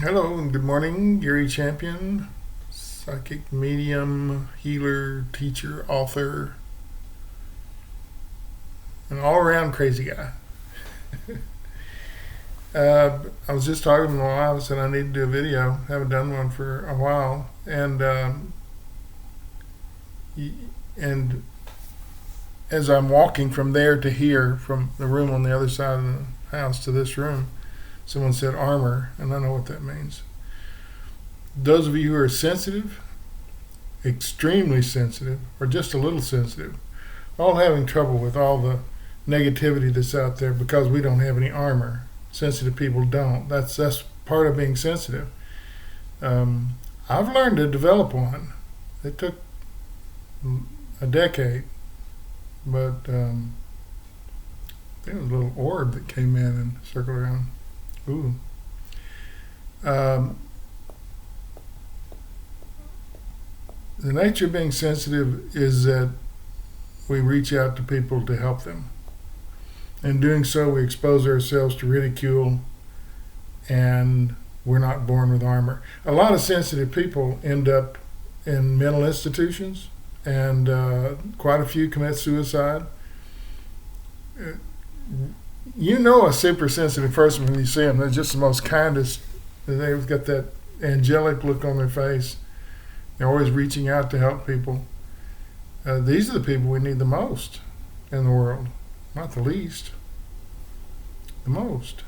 Hello and good morning, Gary Champion, psychic medium, healer, teacher, author, an all around crazy guy. I was just talking to my wife, said I need to do a video. Haven't done one for a while, and as I'm walking from there to here, from the room on the other side of the house to this room, someone said armor, and I know what that means. Those of you who are sensitive, extremely sensitive, or just a little sensitive, all having trouble with all the negativity that's out there because we don't have any armor. Sensitive people don't. That's part of being sensitive. I've learned to develop one. It took a decade, but there was a little orb that came in and circled around. Ooh. The nature of being sensitive is that we reach out to people to help them. In doing so, we expose ourselves to ridicule, and we're not born with armor. A lot of sensitive people end up in mental institutions, and quite a few commit suicide. You know a super sensitive person when you see them. They're just the most kindest. They've got that angelic look on their face. They're always reaching out to help people. These are the people we need the most in the world. Not the least, the most.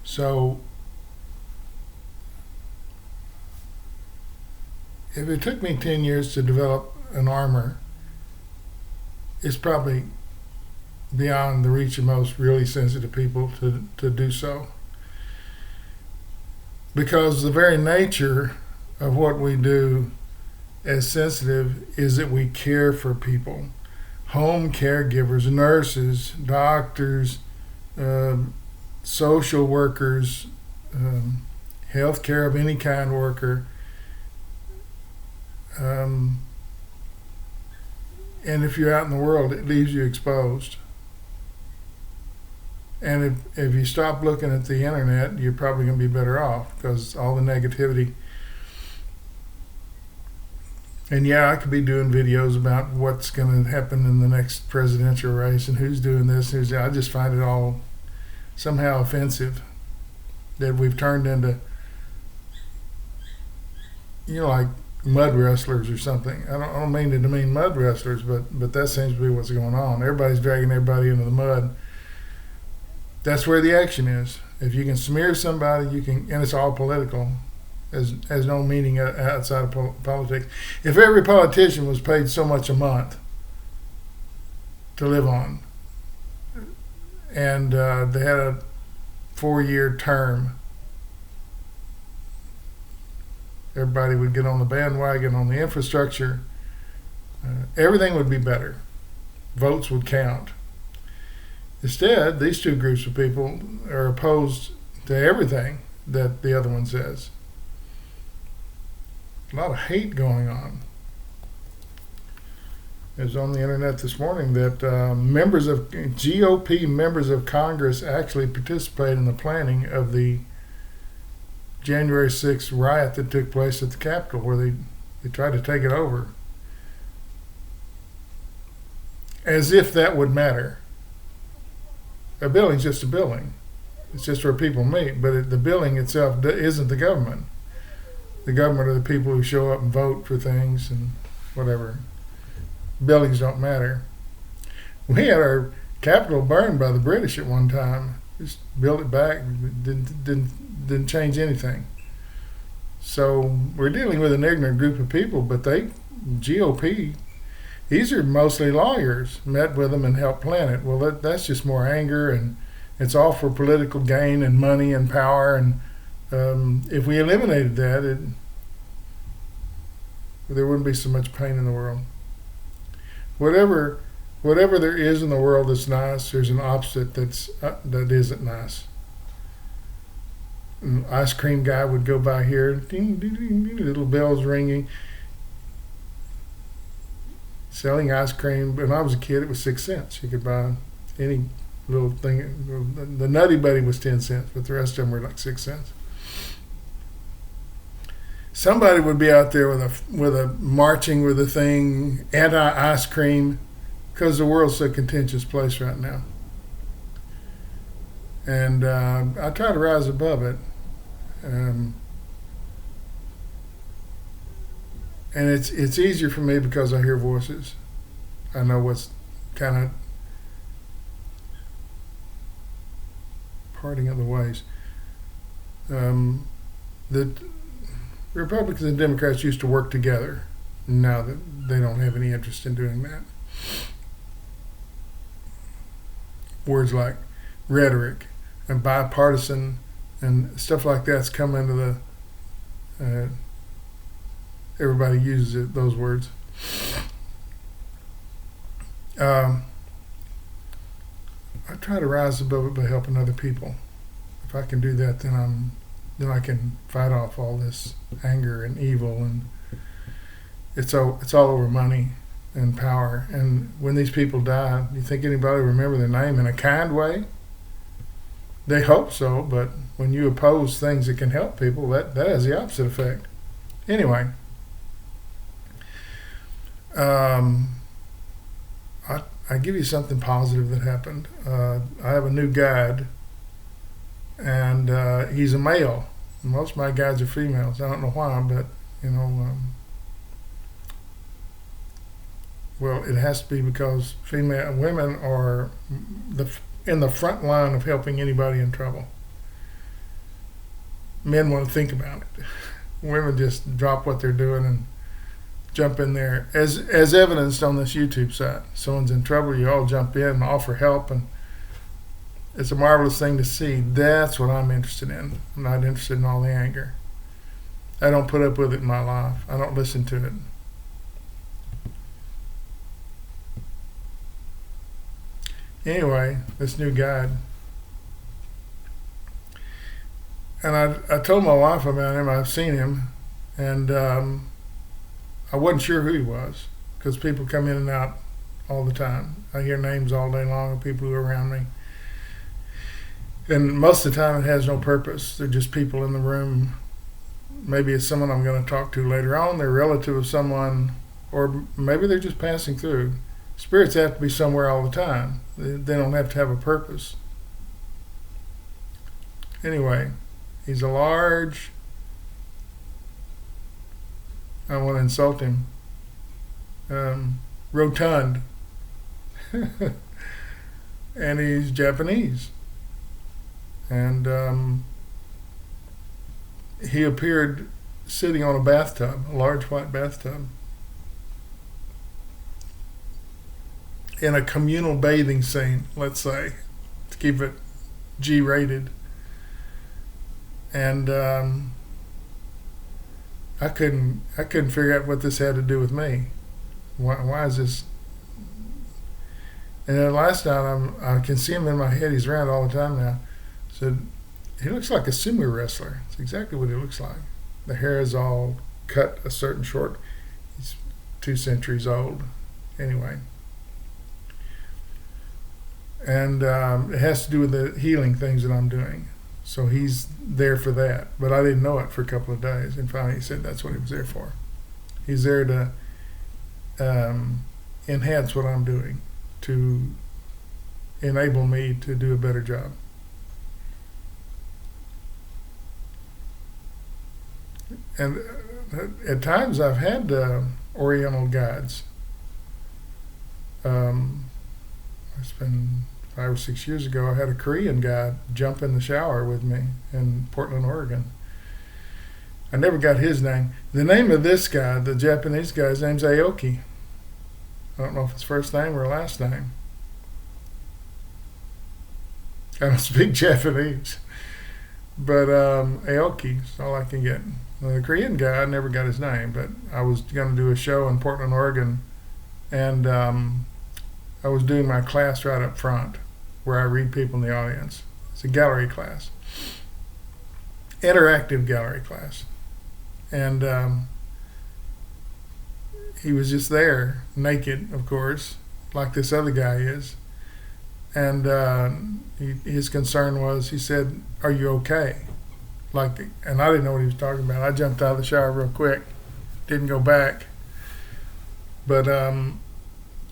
So, if it took me 10 years to develop an armor, it's probably beyond the reach of most really sensitive people to do so. Because the very nature of what we do as sensitive is that we care for people. Home caregivers, nurses, doctors, social workers, healthcare of any kind worker. And if you're out in the world, it leaves you exposed. And if you stop looking at the internet, you're probably going to be better off because all the negativity. And yeah, I could be doing videos about what's going to happen in the next presidential race and who's doing this, who's that. I just find it all somehow offensive that we've turned into, like mud wrestlers or something. I don't mean to demean mud wrestlers, but that seems to be what's going on. Everybody's dragging everybody into the mud. That's where the action is. If you can smear somebody, you can, and it's all political. Has no meaning outside of politics. If every politician was paid so much a month to live on, and they had a 4-year term, everybody would get on the bandwagon on the infrastructure. Everything would be better. Votes would count. Instead, these two groups of people are opposed to everything that the other one says. A lot of hate going on. It was on the internet this morning that GOP members of Congress actually participated in the planning of the January 6th riot that took place at the Capitol, where they tried to take it over. As if that would matter. A building's just a building. It's just where people meet, but the building itself isn't the government. The government are the people who show up and vote for things and whatever. Buildings don't matter. We had our Capitol burned by the British at one time. Just built it back. Didn't change anything. So we're dealing with an ignorant group of people, but GOP, these are mostly lawyers, met with them and helped plan it. Well, that's just more anger, and it's all for political gain and money and power. And if we eliminated that, there wouldn't be so much pain in the world. Whatever there is in the world that's nice, there's an opposite that isn't nice. An ice cream guy would go by here, ding, ding, ding, ding, little bells ringing, selling ice cream. When I was a kid, it was 6 cents. You could buy any little thing. The Nutty Buddy was 10 cents, but the rest of them were like 6 cents. Somebody would be out there with a marching with a thing, anti-ice cream, because the world's a contentious place right now. And I try to rise above it. And it's easier for me because I hear voices. I know what's kind of parting of the ways. The Republicans and Democrats used to work together. Now that they don't have any interest in doing that. Words like rhetoric and bipartisan and stuff like that's come into the everybody uses it, those words. I try to rise above it by helping other people. If I can do that, then I can fight off all this anger and evil, and it's all over money and power. And when these people die, do you think anybody will remember their name in a kind way? They hope so, but when you oppose things that can help people, that has the opposite effect. Anyway, I give you something positive that happened. I have a new guide, and he's a male. Most of my guides are females. I don't know why, but well, it has to be because women are in the front line of helping anybody in trouble. Men want to think about it. Women just drop what they're doing and jump in there, as evidenced on this YouTube site. Someone's in trouble, you all jump in and offer help, and it's a marvelous thing to see. That's what I'm interested in. I'm not interested in all the anger. I don't put up with it in my life. I don't listen to it. Anyway, this new guide. And I told my wife about him. I've seen him, and I wasn't sure who he was because people come in and out all the time. I hear names all day long of people who are around me. And most of the time it has no purpose. They're just people in the room. Maybe it's someone I'm going to talk to later on. They're a relative of someone, or maybe they're just passing through. Spirits have to be somewhere all the time. They don't have to have a purpose. Anyway, he's a large, I want to insult him, rotund. And he's Japanese. And he appeared sitting on a bathtub, a large white bathtub, in a communal bathing scene, let's say, to keep it G-rated. And I couldn't figure out what this had to do with me. Why is this? And then last night, I can see him in my head. He's around all the time now. Said, he looks like a sumo wrestler. It's exactly what he looks like. The hair is all cut a certain short. He's 2 centuries old. Anyway. And it has to do with the healing things that I'm doing. So he's there for that. But I didn't know it for a couple of days. And finally he said that's what he was there for. He's there to enhance what I'm doing, to enable me to do a better job. And at times I've had Oriental guides. It's been 5 or 6 years ago. I had a Korean guide jump in the shower with me in Portland, Oregon. I never got his name. The name of this guy, the Japanese guy, his name's Aoki. I don't know if it's first name or last name. I don't speak Japanese. But Aoki is all I can get. The Korean guy, I never got his name, but I was going to do a show in Portland, Oregon, and I was doing my class right up front where I read people in the audience. It's a gallery class, interactive gallery class. And he was just there, naked, of course, like this other guy is. And his concern was, he said, "Are you okay?" And I didn't know what he was talking about. I jumped out of the shower real quick, didn't go back. But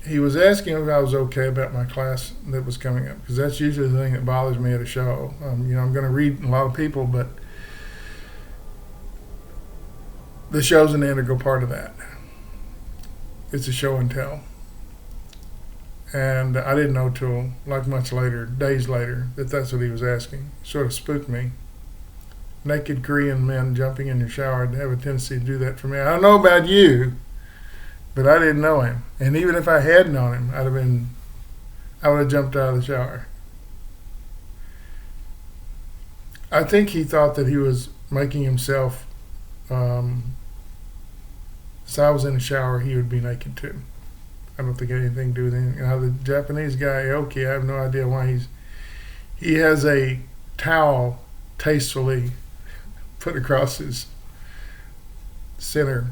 he was asking if I was okay about my class that was coming up, because that's usually the thing that bothers me at a show. I'm going to read a lot of people, but the show's an integral part of that. It's a show and tell. And I didn't know till much later, days later, that that's what he was asking. It sort of spooked me. Naked Korean men jumping in your shower have a tendency to do that for me. I don't know about you, but I didn't know him. And even if I had known him, I would have jumped out of the shower. I think he thought that he was making himself, so I was in the shower, he would be naked too. I don't think it had anything to do with anything. Now, the Japanese guy, Aoki, I have no idea why he has a towel tastefully put across his center.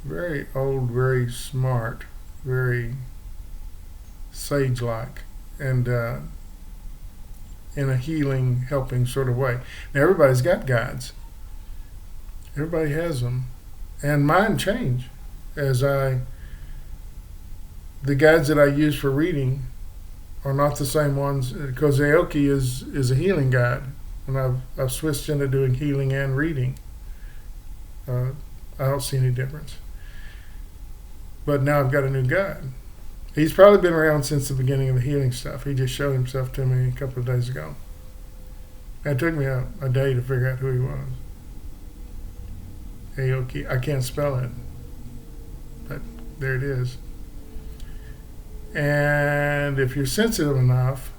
Very old, very smart, very sage-like, and in a healing, helping sort of way. Now, everybody's got guides. Everybody has them. And mine change as the guides that I use for reading are not the same ones, because Aoki is a healing guide, and I've switched into doing healing and reading. I don't see any difference. But now I've got a new guide. He's probably been around since the beginning of the healing stuff. He just showed himself to me a couple of days ago. It took me a day to figure out who he was. Aoki. I can't spell it, but there it is. And if you're sensitive enough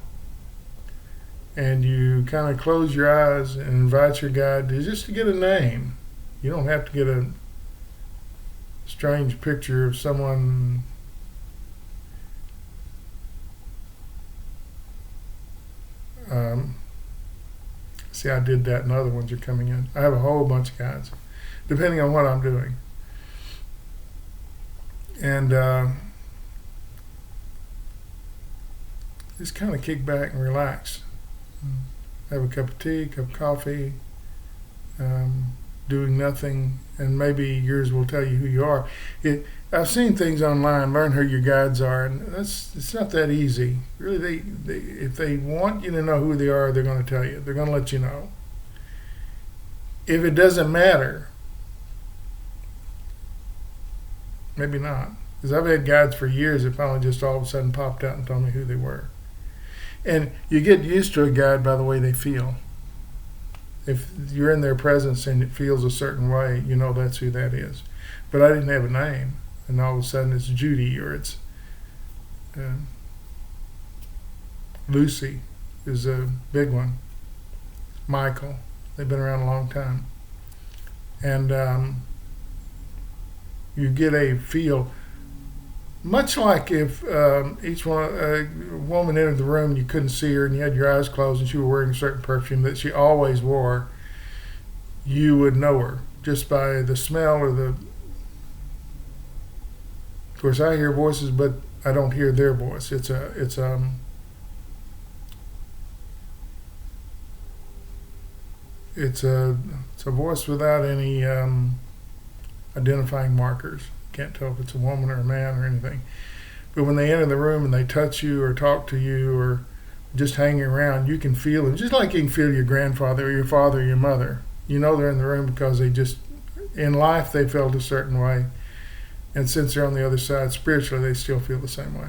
and you kind of close your eyes and invite your guide just to get a name, you don't have to get a strange picture of someone. See, I did that, and other ones are coming in. I have a whole bunch of guides, depending on what I'm doing. And just kind of kick back and relax. Have a cup of tea, cup of coffee, doing nothing, and maybe yours will tell you who you are. I've seen things online, learn who your guides are, and it's not that easy. Really, if they want you to know who they are, they're going to tell you. They're going to let you know. If it doesn't matter, maybe not. Because I've had guides for years that finally just all of a sudden popped out and told me who they were. And you get used to a guide by the way they feel. If you're in their presence and it feels a certain way, you know that's who that is. But I didn't have a name, and all of a sudden it's Judy, or it's Lucy is a big one. Michael. They've been around a long time. And you get a feel, much like if each one, a woman entered the room and you couldn't see her and you had your eyes closed and she was wearing a certain perfume that she always wore, you would know her just by the smell or the... Of course, I hear voices, but I don't hear their voice. It's a voice without any identifying markers. Can't tell if it's a woman or a man or anything. But when they enter the room and they touch you or talk to you or just hanging around, you can feel them. Just like you can feel your grandfather or your father or your mother. You know they're in the room because they just, in life, they felt a certain way. And since they're on the other side, spiritually, they still feel the same way.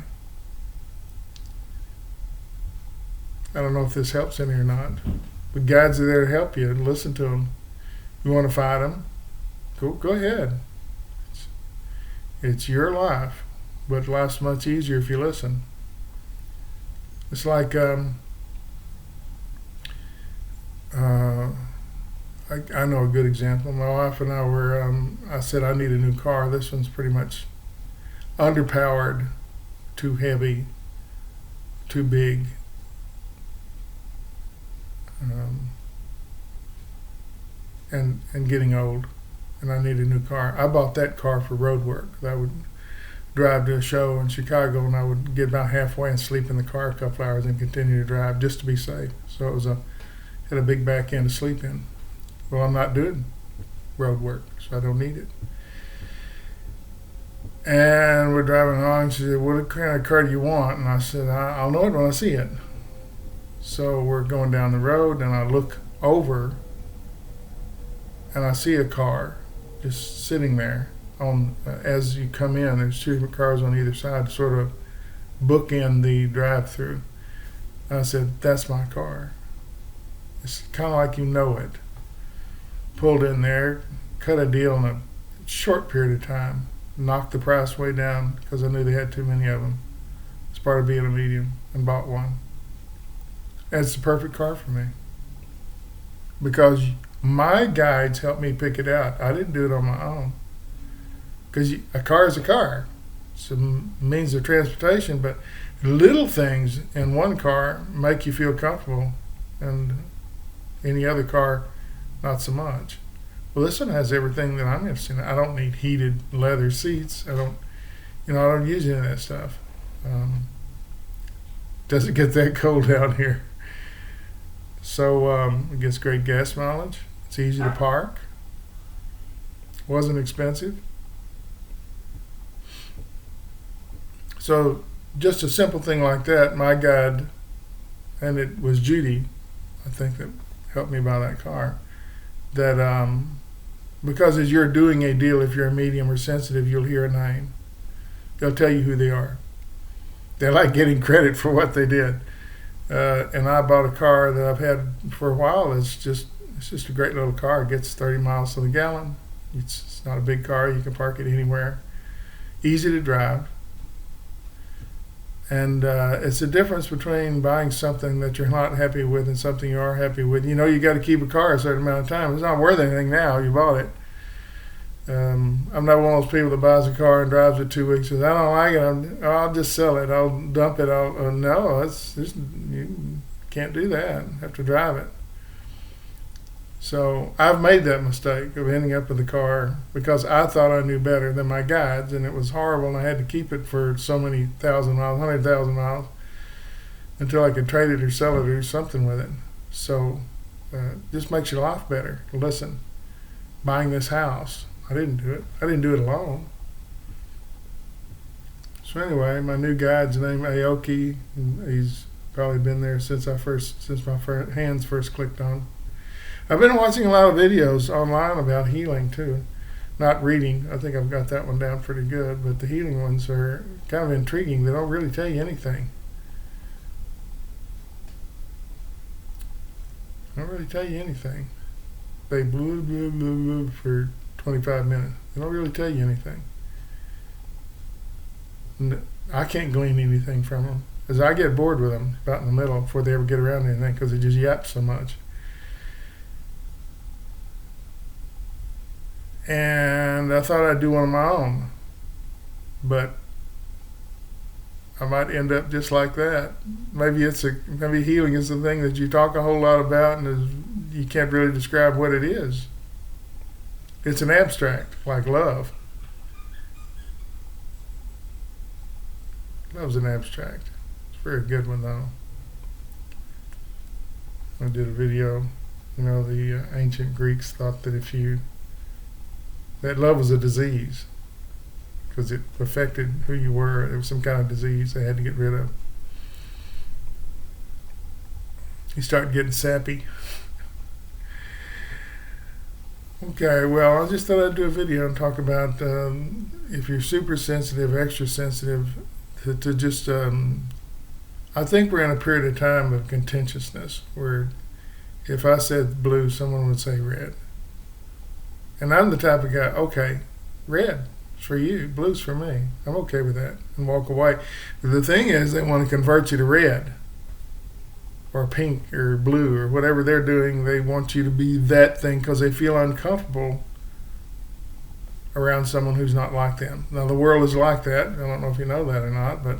I don't know if this helps any or not. But guides are there to help you. Listen to them. You want to fight them? Go ahead. It's your life, but life's much easier if you listen. It's like I know a good example. My wife and I were. I said I need a new car. This one's pretty much underpowered, too heavy, too big. And getting old, and I need a new car. I bought that car for road work. drive to a show in Chicago, and I would get about halfway and sleep in the car a couple hours and continue to drive just to be safe. So it was had a big back end to sleep in. Well, I'm not doing road work, so I don't need it. And we're driving along. She said, "What kind of car do you want?" And I said, "I'll know it when I see it." So we're going down the road, and I look over, and I see a car just sitting there. As you come in, there's two cars on either side to sort of bookend the drive-through. And I said, "That's my car." It's kind of like you know it. Pulled in there, cut a deal in a short period of time, knocked the price way down because I knew they had too many of them. It's part of being a medium, and bought one. And it's the perfect car for me because my guides helped me pick it out. I didn't do it on my own. Because a car is a car. It's a means of transportation, but little things in one car make you feel comfortable, and any other car, not so much. Well, this one has everything that I'm interested in. I don't need heated leather seats. I don't use any of that stuff. Doesn't get that cold out here. So it gets great gas mileage. It's easy to park. Wasn't expensive. So just a simple thing like that, my guide, and it was Judy, I think, that helped me buy that car, that because as you're doing a deal, if you're a medium or sensitive, you'll hear a name. They'll tell you who they are. They like getting credit for what they did. And I bought a car that I've had for a while. It's just a great little car. It gets 30 miles to the gallon. It's not a big car. You can park it anywhere. Easy to drive. And it's the difference between buying something that you're not happy with and something you are happy with. You got to keep a car a certain amount of time. It's not worth anything now. You bought it. I'm not one of those people that buys a car and drives it 2 weeks and says, "I don't like it. I'll just sell it. I'll dump it." No, you can't do that. You have to drive it. So I've made that mistake of ending up with the car because I thought I knew better than my guides, and it was horrible, and I had to keep it for so many thousand miles, 100,000 miles, until I could trade it or sell it or do something with it. So just makes your life better. Listen, buying this house, I didn't do it. I didn't do it alone. So anyway, my new guide's named Aoki. He's probably been there since my hands first clicked on. I've been watching a lot of videos online about healing too. Not reading. I think I've got that one down pretty good, but the healing ones are kind of intriguing. They don't really tell you anything. They don't really tell you anything. They blah, blah, blah, blah for 25 minutes. They don't really tell you anything. I can't glean anything from them, because I get bored with them about in the middle before they ever get around to anything, because they just yap so much. And I thought I'd do one of my own, but I might end up just like that. Maybe healing is the thing that you talk a whole lot about, and you can't really describe what it is. It's an abstract, like love. Love's an abstract. It's a very good one, though. I did a video. The ancient Greeks thought that that love was a disease because it affected who you were. It was some kind of disease they had to get rid of. You start getting sappy. Okay, well, I just thought I'd do a video and talk about if you're super sensitive, extra sensitive, to just, I think we're in a period of time of contentiousness where if I said blue, someone would say red. And I'm the type of guy, okay, red is for you, blue's for me. I'm okay with that, and walk away. The thing is, they want to convert you to red or pink or blue or whatever they're doing. They want you to be that thing because they feel uncomfortable around someone who's not like them. Now, the world is like that. I don't know if you know that or not, but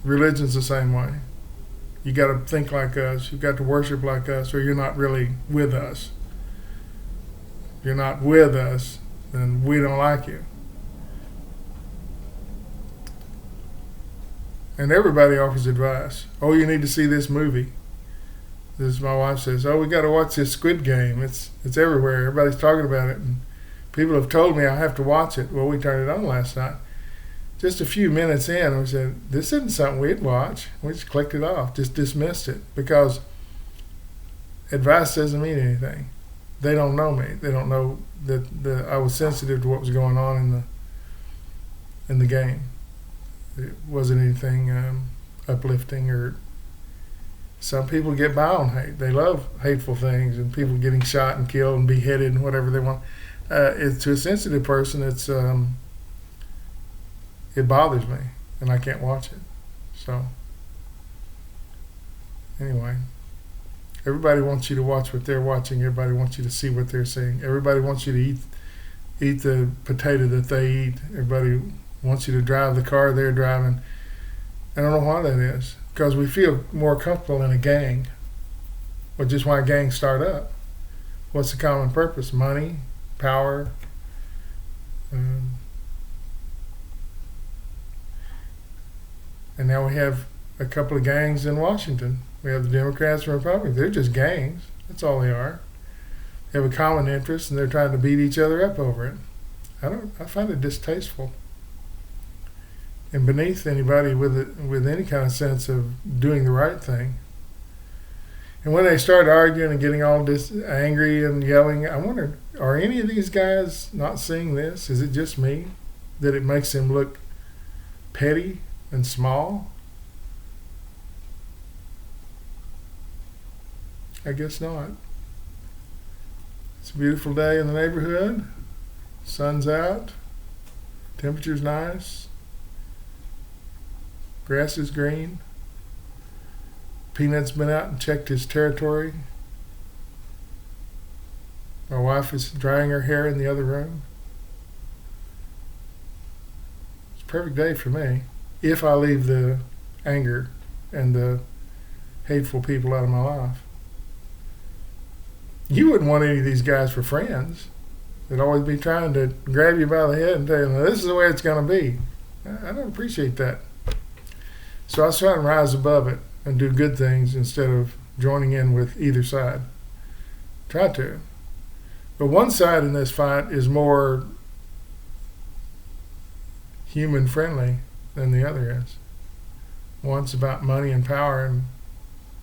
religion's the same way. You got to think like us. You've got to worship like us, or you're not really with us. If you're not with us, then we don't like you. And everybody offers advice. Oh, you need to see this movie. This is my wife says, oh, we got to watch this Squid Game. It's everywhere. Everybody's talking about it, and people have told me I have to watch it. Well, we turned it on last night. Just a few minutes in, we said, this isn't something we'd watch. We just clicked it off, just dismissed it, because advice doesn't mean anything. They don't know me. They don't know that I was sensitive to what was going on in the game. It wasn't anything uplifting. Or some people get by on hate. They love hateful things and people getting shot and killed and beheaded and whatever they want. It's to a sensitive person. It bothers me, and I can't watch it. So anyway, everybody wants you to watch what they're watching. Everybody wants you to see what they're seeing. Everybody wants you to eat the potato that they eat. Everybody wants you to drive the car they're driving. I don't know why that is. Because we feel more comfortable in a gang. Which is why gangs start up. What's the common purpose? Money, power. And now we have a couple of gangs in Washington. We have the Democrats and Republicans. They're just gangs. That's all they are. They have a common interest, and they're trying to beat each other up over it. I find it distasteful. And beneath anybody with any kind of sense of doing the right thing. And when they start arguing and getting all this angry and yelling, I wonder, are any of these guys not seeing this? Is it just me that it makes them look petty and small? I guess not. It's a beautiful day in the neighborhood. Sun's out. Temperature's nice. Grass is green. Peanut's been out and checked his territory. My wife is drying her hair in the other room. It's a perfect day for me, if I leave the anger and the hateful people out of my life. You wouldn't want any of these guys for friends. They'd always be trying to grab you by the head and tell you, this is the way it's going to be. I don't appreciate that. So I was trying to rise above it and do good things instead of joining in with either side. Try to. But one side in this fight is more human friendly than the other is. One's about money and power and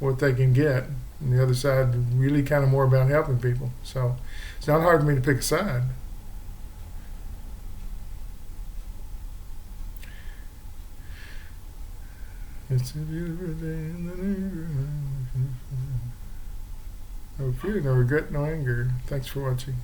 what they can get, and the other side really kind of more about helping people. So it's not hard for me to pick a side. It's a beautiful day in the neighborhood. No fear, no regret, no anger. Thanks for watching.